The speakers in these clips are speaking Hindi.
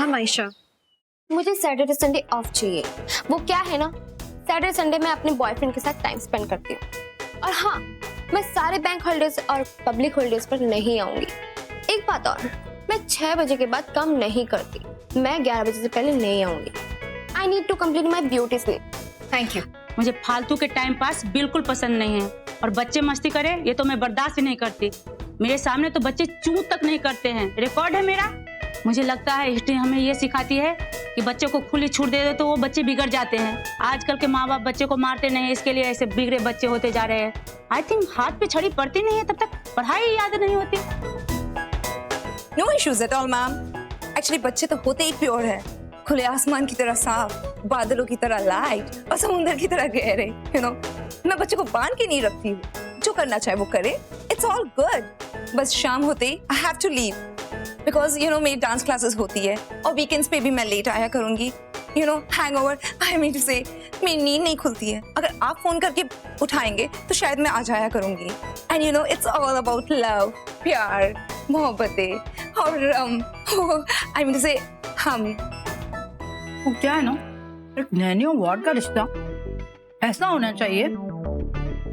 हाँ मायशा, मुझे सैटरडे संडे ऑफ चाहिए। वो क्या है ना, सैटरडे संडे मैं अपने बॉयफ्रेंड के साथ टाइम स्पेंड करती हूँ। और हाँ, मैं सारे बैंक हॉलिडेज और पब्लिक हॉलिडेज पर नहीं आऊंगी। एक बात और, मैं 6 बजे के बाद काम नहीं करती। मैं 11 बजे से पहले नहीं आऊंगी। I need to complete my beauty sleep. Thank you. मुझे फालतू के टाइम पास बिल्कुल पसंद नहीं है, और बच्चे मस्ती करें ये तो मैं बर्दाश्त ही नहीं करती। मेरे सामने तो बच्चे चूं तक नहीं करते हैं, रिकॉर्ड है मेरा। मुझे लगता है हिस्ट्री हमें ये सिखाती है कि बच्चे को खुली छूट दे दे तो वो बच्चे बिगड़ जाते हैं। आजकल के माँ बाप बच्चे को मारते नहीं, इसके लिए ऐसे बिगड़े बच्चे होते जा रहे हैं। आई थिंक हाथ पे छड़ी पड़ती नहीं है तब तक पढ़ाई याद नहीं होती। No issues at all ma'am. Actually बच्चे तो होते ही प्योर है, खुले आसमान की तरह साफ, बादलों की तरह लाइट और समुंदर की तरह गहरे। यू नो, मैं बच्चे को बांध के नहीं रखती हूँ, जो करना चाहे वो करे, इट्स ऑल गुड। बस शाम होते ही I have to leave because you know मेरी डांस क्लासेस होती है और वीकेंड्स पे भी मैं लेट आया करूंगी। You know, hangover, I mean टू से मेरी नींद नहीं खुलती है। अगर आप फोन करके उठाएंगे तो शायद मैं आ जाया करूंगी। And you know it's all about love, प्यार, मोहब्बतें और आई मीन टू से हम। वो क्या है ना, एक नैनी और वार्ड का रिश्ता ऐसा होना चाहिए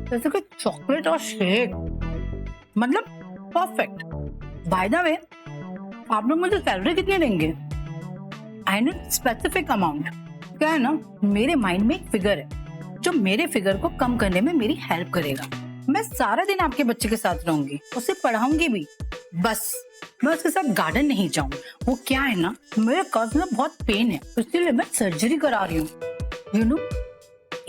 जैसे कि चॉकलेट और शेक, मतलब परफेक्ट। बाय द वे, आप लोग मुझे सैलरी कितनी देंगे? I need specific amount. क्या है ना, मेरे माइंड में एक फिगर है जो मेरे फिगर को कम करने में मेरी हेल्प करेगा। मैं सारा दिन आपके बच्चे के साथ रहूंगी, उसे पढ़ाऊंगी भी, बस मैं उसके साथ गार्डन नहीं जाऊं। वो क्या है ना, मेरे कब्ज में बहुत पेन है, इसलिए मैं सर्जरी करा रही हूँ। यू नो,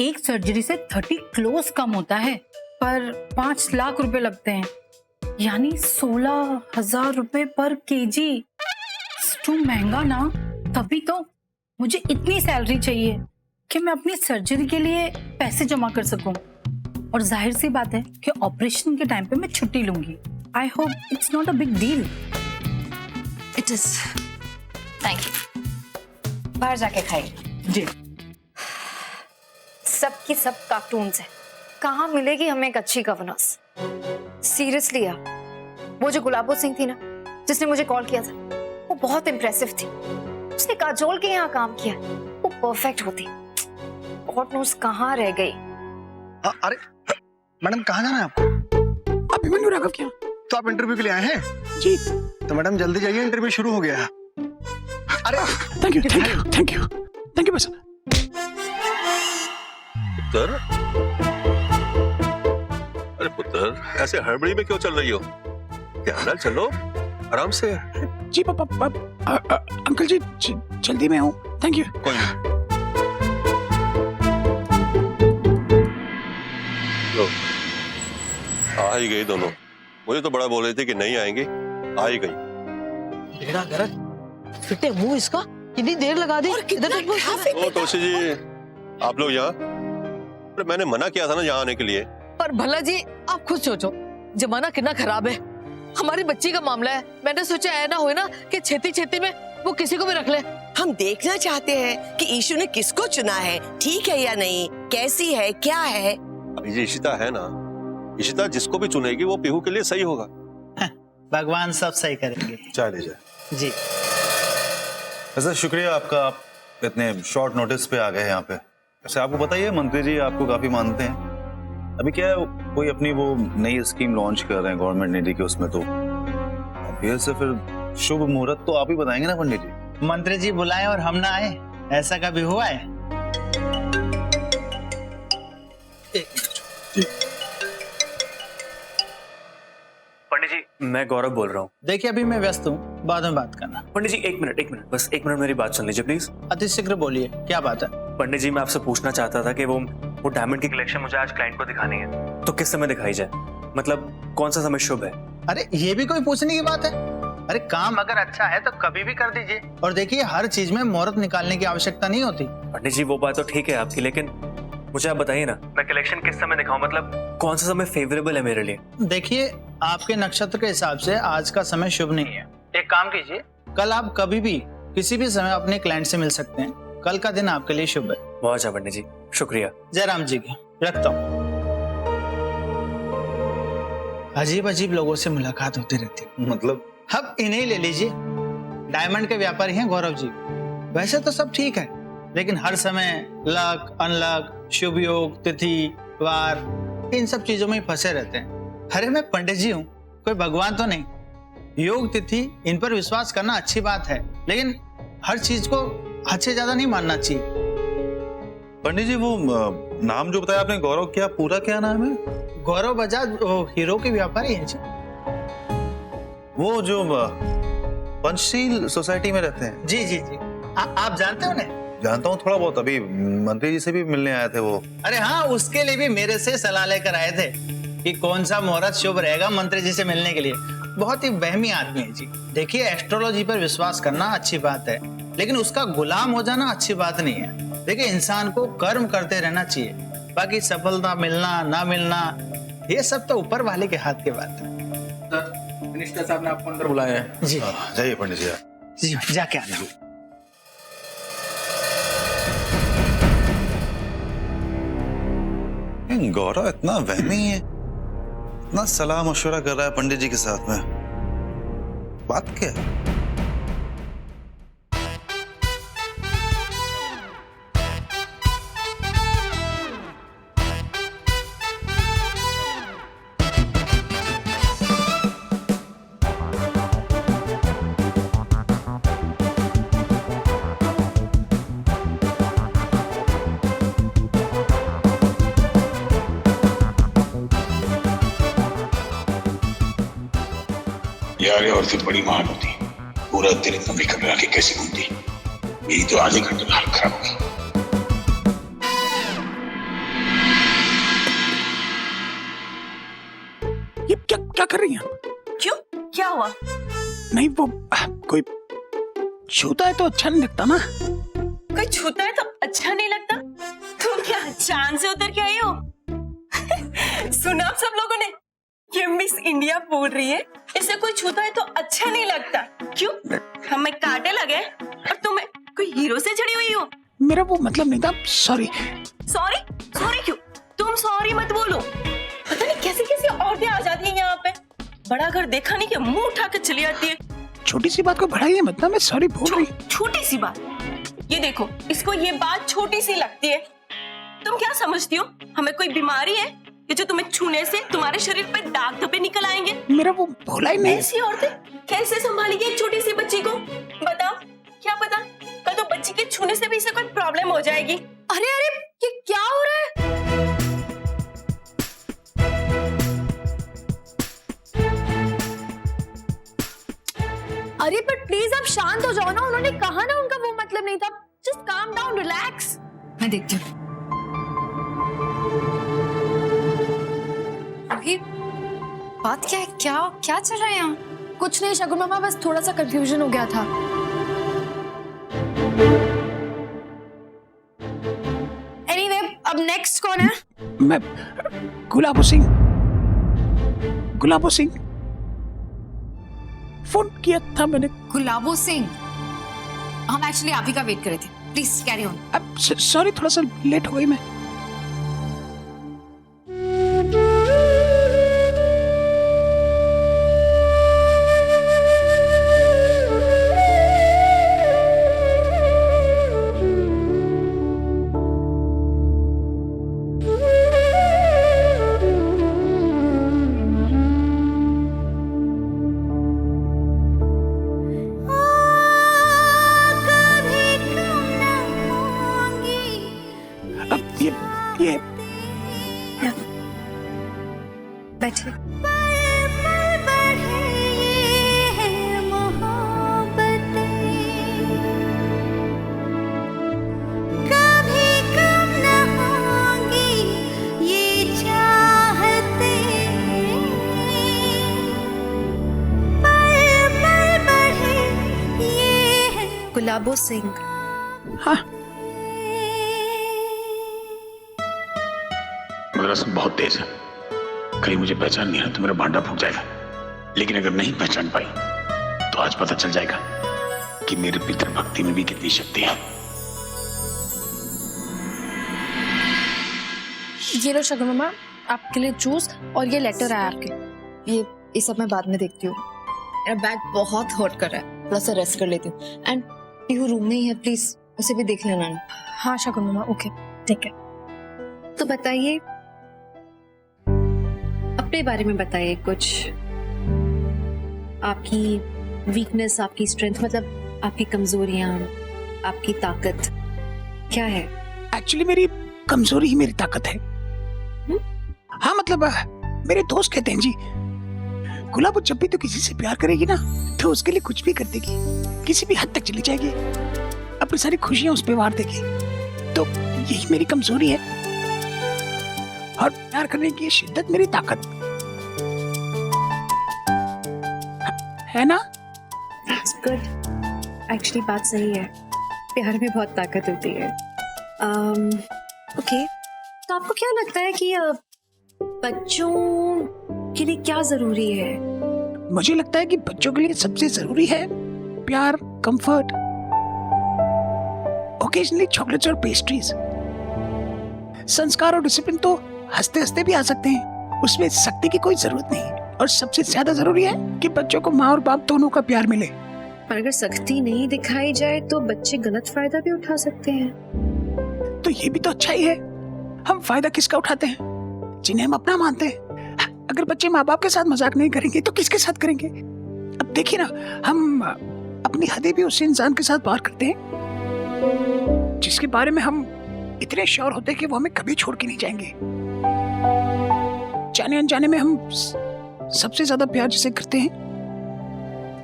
एक सर्जरी से 30 क्लोज कम होता है, पर 5 लाख रुपए लगते हैं, यानी 16,000 रुपए पर केजी। टू महंगा ना, तभी तो मुझे इतनी सैलरी चाहिए कि मैं अपनी सर्जरी के लिए पैसे जमा कर सकूं। और जाहिर सी बात है कि ऑपरेशन के टाइम पे मैं छुट्टी लूंगी। I hope it's not a big deal. It is. Thank you. बाहर जाके खाइए। जी। सबकी सब कार्टून्स है, कहाँ मिलेगी हमें एक अच्छी गवर्नेंस? सीरियसली यार, वो जो गुलाबो सिंह थी ना जिसने मुझे कॉल किया था, वो बहुत इम्प्रेसिव थी। उसने काजोल के यहाँ काम किया, वो परफेक्ट होती। गॉड नोस कहाँ रह गई। अरे मैडम, कहाँ जाना है आपको? अभिमन्यु राघव क्या? तो आप इंटरव्यू के लिए आए हैं? जी। तो मैडम जल्दी जाइए, इंटरव्यू शुरू हो गया है। अरे thank you, thank you, thank you, thank you बस। पुत्र, अरे पुत्र, ऐसे हड़बड़ी में क्यों चल रही हो? ध्यान से चलो, आराम से। जी पापा, अंकल जी जल्दी में हूँ। Thank you. कोई नहीं। लो, आ ही गई दोनों। मुझे तो बड़ा बोल रही थी कि नहीं आएंगे, आ ही गई। बेड़ा गरज, फिटे मुंह इसका, कितनी देर लगा दी। ओ तोशी जी, आप लोग यहाँ? अरे मैंने मना किया था ना यहाँ आने के लिए। पर भला जी आप खुद सोचो, जमाना कितना खराब है। हमारी बच्ची का मामला है, मैंने सोचा ऐ ना हो ना कि छेती छेती में वो किसी को भी रख ले। हम देखना चाहते हैं कि ईशु ने किसको चुना है, ठीक है या नहीं, कैसी है, क्या है। अभी जी इशिता है ना, इशिता जिसको भी चुनेगी वो पीहू के लिए सही होगा। भगवान सब सही करेंगे। चाय लीजिए। जी। वैसे शुक्रिया आपका, आप इतने शॉर्ट नोटिस पे आ गए यहाँ पे। वैसे आपको बताइए, मंत्री जी आपको काफी मानते हैं। अभी क्या है, कोई अपनी वो नई स्कीम लॉन्च कर रहे हैं गवर्नमेंट निधि के, उसमें तो फिर से फिर शुभ मुहूर्त तो आप ही बताएंगे ना पंडित जी। मंत्री जी बुलाए और हम ना आए, ऐसा कभी हुआ है? पंडित जी, मैं गौरव बोल रहा हूँ। देखिए अभी मैं व्यस्त हूँ, बाद में बात करना। पंडित जी एक मिनट, बस एक मिनट मेरी बात सुन लीजिए प्लीज। अति शीघ्र बोलिए, क्या बात है? पंडित जी मैं आपसे पूछना चाहता था कि वो डायमंड की कलेक्शन मुझे आज क्लाइंट को दिखानी है, तो किस समय दिखाई जाए? मतलब कौन सा समय शुभ है? अरे ये भी कोई पूछने की बात है? अरे काम अगर अच्छा है तो कभी भी कर दीजिए। और देखिए हर चीज में मुहूर्त निकालने की आवश्यकता नहीं होती। पंडित जी वो बात तो ठीक है आपकी, लेकिन मुझे आप बताइए ना, मैं कलेक्शन किस समय दिखाऊं? मतलब कौन सा समय फेवरेबल है मेरे लिए? देखिए आपके नक्षत्र के हिसाब से आज का समय शुभ नहीं है। एक काम कीजिए, कल आप कभी भी किसी भी समय अपने क्लाइंट से मिल सकते हैं। कल का दिन आपके लिए शुभ है। बहुत अच्छा पंडित जी, शुक्रिया। जयराम जी की रखता हूँ। अजीब अजीब लोगों से मुलाकात होती रहती है। मतलब अब इन्हें ले लीजिए, डायमंड के व्यापारी हैं गौरव जी। वैसे तो सब ठीक है, लेकिन हर समय लक, अनलक, शुभ योग, तिथि, वार, इन सब चीजों में ही फंसे रहते हैं। अरे मैं पंडित जी हूँ, कोई भगवान तो नहीं। योग, तिथि, इन पर विश्वास करना अच्छी बात है, लेकिन हर चीज को हद से ज्यादा नहीं मानना चाहिए। पंडित जी वो नाम जो बताया आपने गौरव, क्या पूरा क्या नाम है? गौरव बजाज हीरो के व्यापारी हैं जी। वो जो पंचशील सोसाइटी में रहते हैं? जी जी जी। आप जानते हो उन्हें? जानता हूँ थोड़ा बहुत, अभी मंत्री जी से भी मिलने आए थे वो। अरे हाँ, उसके लिए भी मेरे से सलाह लेकर आए थे कि कौन सा मुहूर्त शुभ रहेगा मंत्री जी से मिलने के लिए। बहुत ही वहमी आदमी है जी। देखिए, एस्ट्रोलॉजी पर विश्वास करना अच्छी बात है, लेकिन उसका गुलाम हो जाना अच्छी बात नहीं है। देखिए, इंसान को कर्म करते रहना चाहिए, बाकी सफलता मिलना ना मिलना ये सब तो ऊपर वाले के हाथ की बात है। मिनिस्टर साहब ने आपको अंदर बुलाया है। जी जाइए पंडित जी। जी जाके आना। गौरव इतना वहमी है, इतना सलाह मशवरा कर रहा है पंडित जी के साथ में, बात क्या है? यार ये औरतें बड़ी महान होती, पूरा दिन इतना मेकअप लगा के कैसे घूमती। मेरी तो आधे घंटे में हालत खराब होगी। ये क्या क्या कर रही हैं? क्यों, क्या हुआ? नहीं वो कोई छूता है तो अच्छा नहीं लगता ना। कोई छूता है तो अच्छा नहीं लगता? तुम क्या चांद से उतर के आई हो? सुना आप सब लोगों ने, ये मिस इंडिया बोल रही है इसे कोई छूता है तो अच्छा नहीं लगता। क्यों, हमें कांटे लगे और तुम्हें कोई हीरो से जड़ी हुई हो? मेरा वो मतलब नहीं था, सॉरी। सॉरी? सॉरी क्यों? तुम सॉरी मत बोलो। पता नहीं कैसी कैसी औरतें आ जाती हैं यहाँ पे, बड़ा घर देखा नहीं कि मुंह उठा के चली आती है। छोटी सी बात को बढ़ाइए मत ना, मैं सॉरी बोल रही। छोटी सी बात? ये देखो, इसको ये बात छोटी सी लगती है। तुम क्या समझती हो हमें कोई बीमारी है कि जो तुम्हें छूने से तुम्हारे शरीर पे दाग धब्बे निकल आएंगे? मेरा वो भोला ही नहीं। ऐसी औरतें कैसे संभालेगी एक छोटी सी बच्ची को? बताओ, क्या पता कल तो बच्ची के छूने से भी इसे कोई प्रॉब्लम हो जाएगी। अरे अरे, ये क्या हो रहा है? अरे पर प्लीज आप शांत हो जाओ ना, उन्होंने कहा ना उनका वो मतलब नहीं था। Just calm down, relax. मैं देखती हूँ। बात क्या है? क्या क्या चल रहा है यहाँ? कुछ नहीं शगुन मामा, बस थोड़ा सा कंफ्यूजन हो गया था। एनीवे, अब नेक्स्ट कौन है? मैं गुलाबो सिंह। गुलाबो सिंह फोन किया था मैंने। गुलाबो सिंह? हम एक्चुअली आप ही का वेट कर रहे थे। Please carry on. अब सॉरी, थोड़ा सा लेट हो गई मैं। ये बैठिए। गुलाबो सिंह। हाँ, मेरा रस्म बहुत तेज है, कहीं मुझे पहचान नहीं है तो मेरा भांडा फूट जाएगा। लेकिन अगर नहीं पहचान पाई तो आज पता चल जाएगा कि मेरे पितृभक्ति में भी कितनी शक्ति है। ये लो शगुन मामा, आपके लिए जूस, और ये लेटर आया आपके। ये सब मैं बाद में देखती हूँ। मेरा बैग बहुत हर्ट कर रहा है। थोड़ा सा रेस्ट कर लेती हूँ। एंड पीहू रूम में ही है, प्लीज उसे भी देख लेना ना। हाँ शगुन मामा, ओके ठीक है। तो बताइए, अपने बारे में बताइए कुछ, आपकी वीकनेस, आपकी स्ट्रेंथ, मतलब आपकी कमजोरियां, आपकी ताकत क्या है? एक्चुअली मेरी कमजोरी ही मेरी ताकत है। हाँ मतलब मेरे दोस्त कहते हैं जी, गुलाब जब भी तो किसी से प्यार करेगी ना तो उसके लिए कुछ भी कर देगी, किसी भी हद तक चली जाएगी, अपनी सारी खुशियां उस पे वार देगी। तो यही मेरी कमजोरी है और प्यार करने की शिद्दत मेरी ताकत है ना। That's good. एक्चुअली बात सही है, प्यार में बहुत ताकत होती है। ओके, तो आपको क्या लगता है कि बच्चों के लिए क्या जरूरी है? मुझे लगता है कि बच्चों के लिए सबसे जरूरी है प्यार, कंफर्ट, ओकेजनली चॉकलेट्स और पेस्ट्रीज। संस्कार और डिसिप्लिन तो हंसते हंसते भी आ सकते हैं, उसमें सख्ती की कोई जरूरत नहीं। और सबसे ज्यादा जरूरी है कि बच्चों को माँ और बाप दोनों का प्यार मिले। पर अगर सख्ती नहीं दिखाई जाए तो बच्चे गलत फायदा भी उठा सकते हैं। तो ये भी तो अच्छा ही है, हम फायदा किसका उठाते हैं? जिन्हें हम अपना मानते हैं। अगर बच्चे माँ बाप के साथ मजाक नहीं करेंगे तो किसके साथ करेंगे? अब देखिए ना, हम अपनी हदें भी उस इंसान के साथ पार करते हैं जिसके बारे में हम इतने श्योर होते हैं कि वो हमें कभी छोड़ के नहीं जाएंगे। जाने अनजाने में हम सबसे ज्यादा प्यार जिसे करते हैं,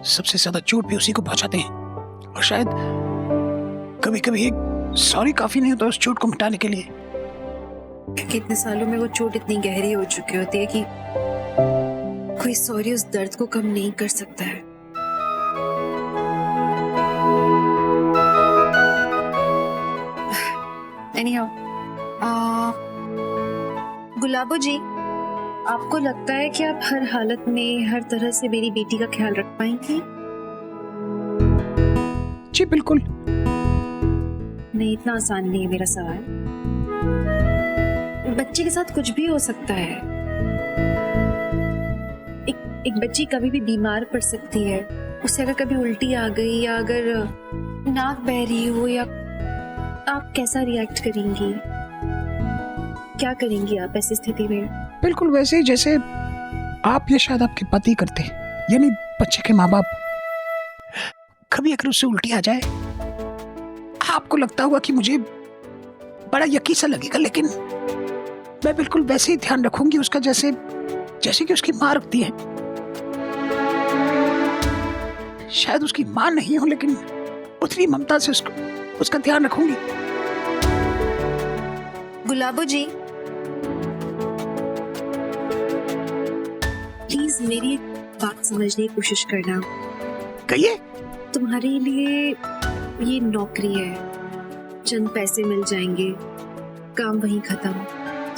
सबसे ज्यादा चोट भी उसी को पहुंचाते हैं। और शायद कभी कभी एक सॉरी काफी नहीं होता उस चोट को मिटाने के लिए। कितने सालों में वो चोट इतनी गहरी हो चुकी होती है कि कोई सॉरी उस दर्द को कम नहीं कर सकता है। Anyhow, गुलाबो जी, आपको लगता है कि आप हर हालत में हर तरह से मेरी बेटी का ख्याल रख पाएंगी? जी बिल्कुल। नहीं, इतना आसान नहीं है मेरा सवाल। बच्चे के साथ कुछ भी हो सकता है। एक बच्ची कभी भी बीमार पड़ सकती है, उसे अगर कभी उल्टी आ गई या अगर नाक बह रही हो, या आप कैसा रिएक्ट करेंगी? क्या करेंगी आप ऐसी स्थिति में? बिल्कुल वैसे ही जैसे आप या शायद आपके पति करते, यानी बच्चे के माँ बाप। कभी अगर उससे उल्टी आ जाए, आपको लगता होगा कि मुझे बड़ा यकीन सा लगेगा, लेकिन मैं बिल्कुल वैसे ही ध्यान रखूंगी उसका जैसे कि उसकी माँ रखती है। शायद उसकी माँ नहीं हो, लेकिन उतनी ममता से उसका ध्यान रखूंगी। गुलाबो जी, प्लीज मेरी एक बात समझने की कोशिश करना। कहिए। तुम्हारे लिए ये नौकरी है, चंद पैसे मिल जाएंगे, काम वहीं खत्म,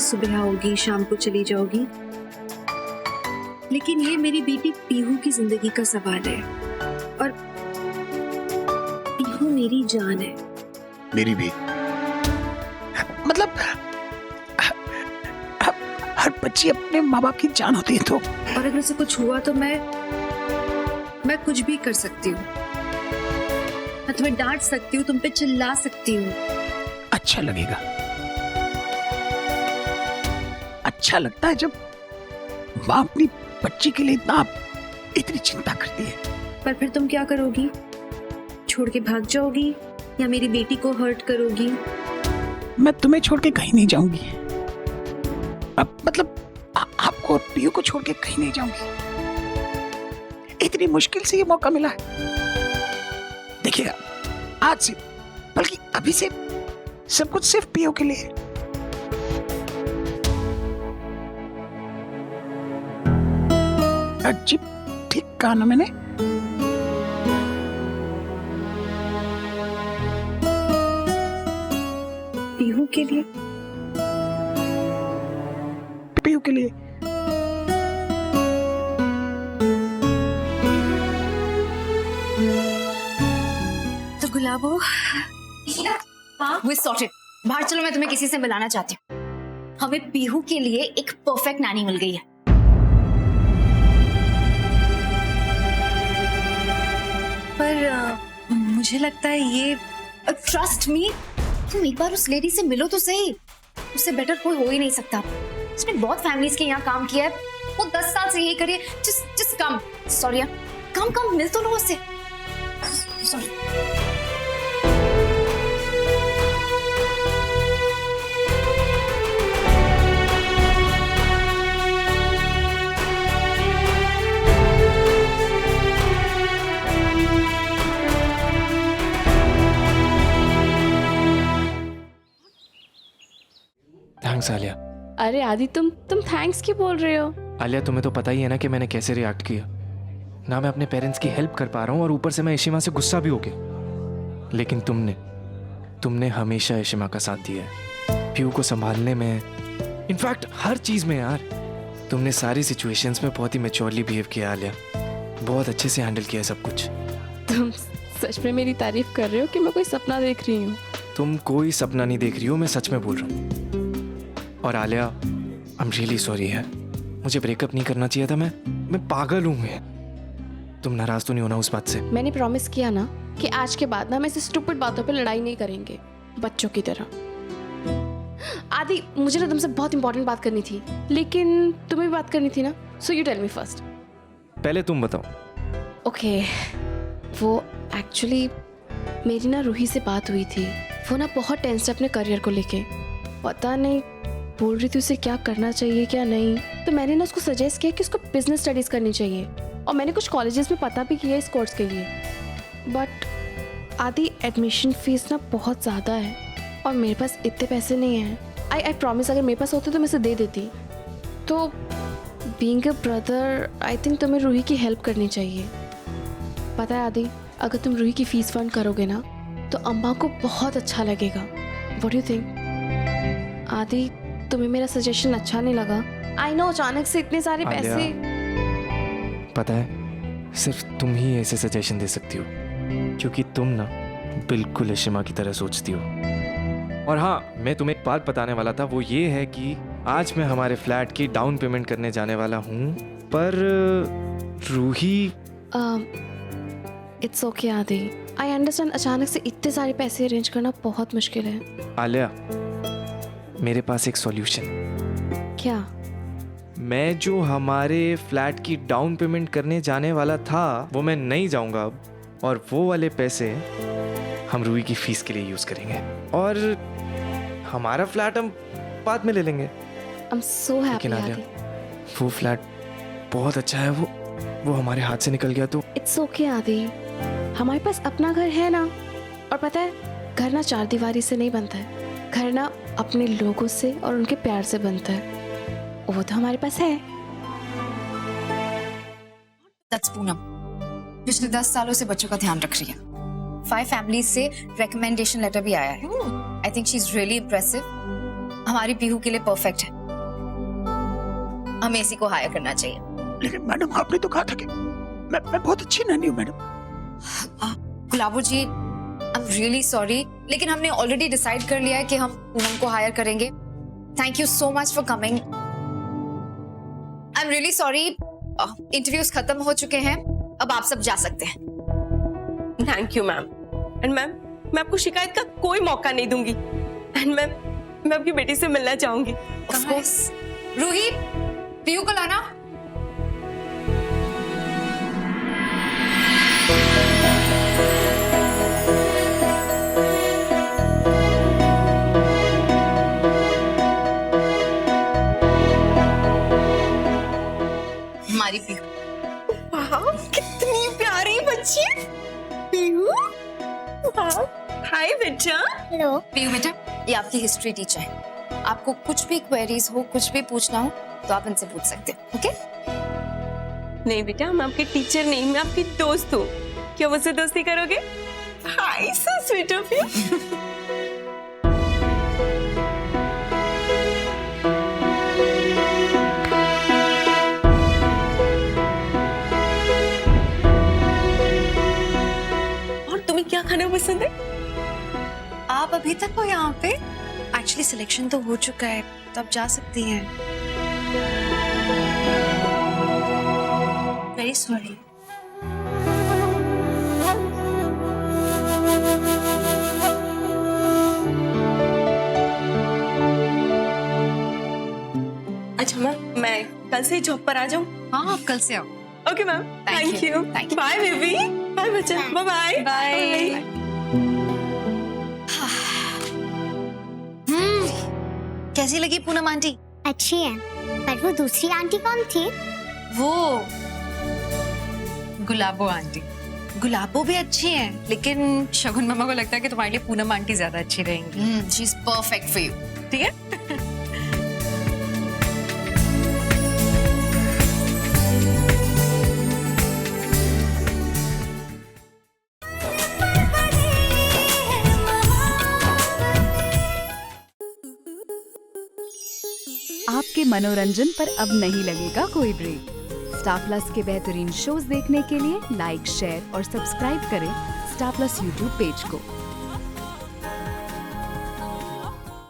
सुबह आओगी शाम को चली जाओगी। लेकिन ये मेरी बेटी पीहू की जिंदगी का सवाल है, और पीहू मेरी जान है। मेरी भी। मतलब हर बच्ची अपने माँ बाप की जान होती है, तो और अगर उसे कुछ हुआ तो मैं कुछ भी कर सकती हूँ। मैं तुम्हें डांट सकती हूँ, तुम पे चिल्ला सकती हूँ। अच्छा लगेगा। अच्छा लगता है जब माँ अपनी बच्ची के लिए इतनी चिंता करती है। पर फिर तुम क्या करोगी? छोड़ के भाग जाओगी या मेरी बेटी को हर्ट करोगी? मैं तुम्हें छोड़ के कहीं नहीं जाऊंगी। अब मतलब आपको और पीयू को छोड़ के कहीं नहीं जाऊंगी। इतनी मुश्किल से ये मौका मिला है। देखिएगा, आज से बल्कि अभी से सब कुछ सिर्फ पीयू के लिए। अजीब ठीक कहा ना मैंने? पीहू के लिए? पीहू के लिए। तो गुलाबो, we're sorted। बाहर चलो, मैं तुम्हें किसी से मिलाना चाहती हूँ। हमें पीहू के लिए एक परफेक्ट नानी मिल गई है। पर मुझे लगता है ये ट्रस्ट मी, तुम एक बार उस लेडी से मिलो तो सही। उससे बेटर कोई हो ही नहीं सकता। उसने बहुत फैमिलीज के यहाँ काम किया है, वो 10 साल से यही करिए। जस्ट कम, सॉरी, कम मिल तो लो उससे। सॉरी। थैंक्स आलिया। अरे आदि, तुम थैंक्स क्यों बोल रहे हो? आलिया, तुम्हें तो पता ही है ना कि मैंने कैसे रिएक्ट किया। ना मैं अपने पेरेंट्स की हेल्प कर पा रहा हूँ और ऊपर से मैं इशिमा से गुस्सा भी हो गया। लेकिन तुमने हमेशा इशिमा का साथ दिया है, पीयू को संभालने में, इनफैक्ट हर चीज में यार। तुमने सारी सिचुएशंस में बहुत ही मैच्योरली बिहेव किया आलिया, बहुत अच्छे से हैंडल किया सब कुछ। तुम सच में मेरी तारीफ कर रहे हो कि मैं कोई सपना देख रही हूँ? तुम कोई सपना नहीं देख रही हो, मैं सच में बोल रहा हूँ। और आलिया, आई एम रियली सॉरी है, मुझे ब्रेकअप नहीं करना चाहिए था। मैं पागल हूँ। तुम नाराज तो नहीं होना उस बात से? मैंने प्रॉमिस किया ना कि आज के बाद ना मैं ऐसे स्टूपिड बातों पे लड़ाई नहीं करेंगे, बच्चों की तरह। आदि, मुझे ना तुमसे बहुत इंपॉर्टेंट बात करनी थी, लेकिन तुम्हें भी बात करनी थी ना, so you tell me first. पहले तुम बताओ। ओके, वो एक्चुअली मेरी ना रूही से बात हुई थी। वो ना बहुत टेंस है अपने करियर को लेके, पता नहीं बोल रही थी उसे क्या करना चाहिए क्या नहीं। तो मैंने ना उसको सजेस्ट किया कि उसको बिजनेस स्टडीज़ करनी चाहिए, और मैंने कुछ कॉलेजेस में पता भी किया इस कोर्स के लिए। बट आदि, एडमिशन फीस ना बहुत ज़्यादा है और मेरे पास इतने पैसे नहीं हैं। आई प्रॉमिस, अगर मेरे पास होते तो मैं इसे दे देती। तो being a brother, I think तुम्हें रूही की हेल्प करनी चाहिए। पता है आदि, अगर तुम रूही की फीस फंड करोगे ना तो अम्मा को बहुत अच्छा लगेगा। What do you think? आदि, तुम्हें मेरा सजेशन अच्छा नहीं लगा? आई नो, अचानक से इतने सारे पैसे। पता है, सिर्फ तुम ही ऐसे सजेशन दे सकती हो, क्योंकि तुम ना बिल्कुल इशिमा की तरह सोचती हो। और हाँ, मैं तुम्हें एक बात बताने वाला था, वो ये है कि आज मैं हमारे फ्लैट की डाउन पेमेंट करने जाने वाला हूँ, पर रूही। इट्स ओके आदि, आई अंडरस्टैंड। अचानक से इतने सारे पैसे अरेंज करना बहुत मुश्किल है। आलिया, मेरे पास एक सॉल्यूशन। क्या? मैं जो हमारे फ्लैट की डाउन पेमेंट करने जाने वाला था, वो मैं नहीं जाऊंगा अब, और वो वाले पैसे हम रूही की फीस के लिए यूज करेंगे, और हमारा फ्लैट हम बाद में ले लेंगे। आई एम सो हैप्पी आदि। वो फ्लैट बहुत अच्छा है, वो हमारे हाथ से निकल गया तो। इट्स ओके आदि, हमारे पास अपना घर है ना। और पता है, घर ना चार दीवारी से नहीं बनता है, घर ना अपने लोगों से और उनके प्यार से बनता है। वो तो हमारे पास है। That's पूनम, पिछले 10 सालों से बच्चों का ध्यान रख रही है। 5 फैमिलीज से रिकमेंडेशन लेटर भी आया है। I think she is really impressive. हमारी पीहू के लिए परफेक्ट है। हमें इसी को हायर करना चाहिए। लेकिन मैडम, आपने तो कहा था कि मैं बहुत अच्छी नानी हूँ madam. Gulabo ji, I am really sorry, लेकिन हमने ऑलरेडी डिसाइड कर लिया है कि हम पूनम को हायर करेंगे। Thank you so much for coming. I am really sorry, interviews खत्म हो चुके हैं, अब आप सब जा सकते हैं। Thank you ma'am. And ma'am, मैं आपको शिकायत का कोई मौका नहीं दूंगी। एंड मैम, मैं आपकी बेटी से मिलना चाहूंगी। Of course. रूही, पीयू को लाना। हमारी पीहू। वाह, कितनी प्यारी बच्ची पीहू। वाह, हाय बेटा। हेलो पीयू बेटा, ये आपकी हिस्ट्री टीचर है। आपको कुछ भी क्वेरीज हो, कुछ भी पूछना हो तो आप इनसे पूछ सकते हो। ओके? नहीं बेटा, मैं आपके टीचर नहीं, मैं आपकी दोस्त हूँ। क्या मुझसे दोस्ती करोगे? हाय, सो स्वीट ऑफ यू। क्या खाना पसंद है? आप अभी तक हो यहाँ पे? एक्चुअली सिलेक्शन तो हो चुका है, तो आप जा सकती हैं। Very sorry. कल से जॉब पर आ जाऊं? हाँ आप कल से आओ। Okay ma'am, thank you. Bye baby, bye बच्चा, बाय बाय। कैसी लगी पूनम आंटी? अच्छी है, पर वो दूसरी आंटी कौन थी? वो गुलाबो आंटी। गुलाबो भी अच्छी है, लेकिन शगुन मामा को लगता है कि तुम्हारे लिए पूनम आंटी ज्यादा अच्छी रहेंगी। She is perfect for you. ठीक है? आपके मनोरंजन पर अब नहीं लगेगा कोई ब्रेक। स्टार प्लस के बेहतरीन शोज देखने के लिए लाइक, शेयर और सब्सक्राइब करें स्टार प्लस यूट्यूब पेज को।